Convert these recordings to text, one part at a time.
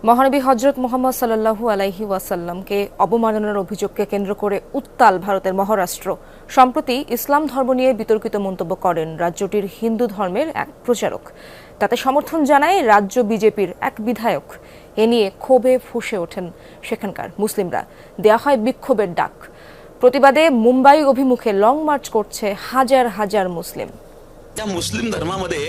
মহানবী হযরত মুহাম্মদ সাল্লাল্লাহু আলাইহি ওয়াসাল্লামকে অবমাননার অভিযোগকে কেন্দ্র করে উত্তাল ভারতের মহারাষ্ট্র। সম্প্রতি ইসলাম ধর্ম নিয়ে বিতর্কিত মন্তব্য করেন রাজ্যটির হিন্দু ধর্মের এক প্রচারক। তাতে সমর্থন জানায় রাজ্য বিজেপির এক বিধায়ক। এ নিয়ে ক্ষোভে ফুঁসে ওঠেন সেখানকার মুসলিমরা। দেয়া হয় বিক্ষোভের ডাক। প্রতিবাদে मुंबई অভিমুখে লং মার্চ করছে হাজার হাজার মুসলিম। त्या मुस्लिम धर्मामध्ये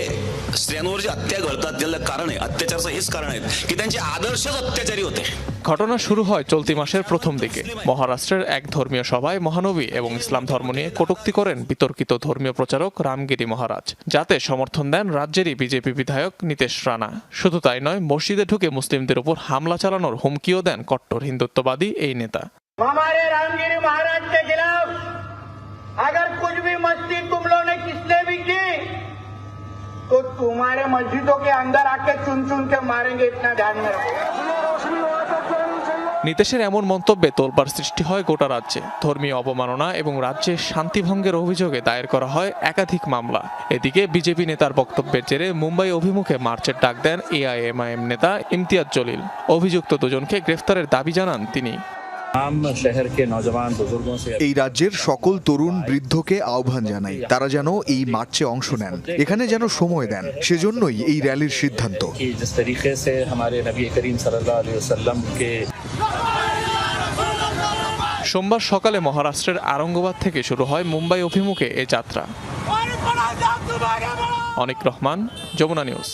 स्त्रियांवर जे हत्या घडतात त्याला कारण आहे, अत्याचाराचं हेच कारण आहे की त्यांचे आदर्शच अत्याचारी होते। ঘটনা শুরু হয় চলতি মাসের প্রথম দিকে। মহারাষ্ট্রের এক ধর্মীয় সভায় মহানবী এবং ইসলাম ধর্ম নিয়ে কটূক্তি করেন বিতর্কিত ধর্মীয় প্রচারক রামগিরি মহারাজ, যাতে সমর্থন দেন রাজ্যেরই বিজেপি বিধায়ক নীতেশ রানা। শুধু তাই নয়, মসজিদে ঢুকে মুসলিমদের উপর হামলা চালানোর হুমকিও দেন কট্টর হিন্দুত্ববাদী এই নেতা। हमारे रामगिरी महाराज के खिलाफ अगर कुछ भी मस्ती तुम लोगों ने किसने भी की तो तुम्हारे मस्जिदों के अंदर आके चुन चुन के मारेंगे, इतना ध्यान में रखो। নীতেশের এমন মন্তব্যে তোলপাড় সৃষ্টি হয় গোটা রাজ্যে। ধর্মীয় অবমাননা এবং রাজ্যে শান্তিভঙ্গের অভিযোগে দায়ের করা হয় একাধিক মামলা। এদিকে বিজেপি নেতার বক্তব্যের জেরে মুম্বাই অভিমুখে মার্চের ডাক দেন এআইএমআইএম নেতা ইমতিয়াজ জলিল। অভিযুক্ত দুজনকে গ্রেফতারের দাবি জানান তিনি। এই রাজ্যের সকল তরুণ বৃদ্ধকে আহ্বান জানাই, তারা যেন এই মার্চে অংশ নেন, এখানে যেন সময় দেন। সেজন্যই এই র্যালির সিদ্ধান্ত। সোমবার সকালে মহারাষ্ট্রের আরঙ্গাবাদ থেকে শুরু হয় মুম্বাই অভিমুখে এ যাত্রা। অনিক রহমান, যমুনা নিউজ।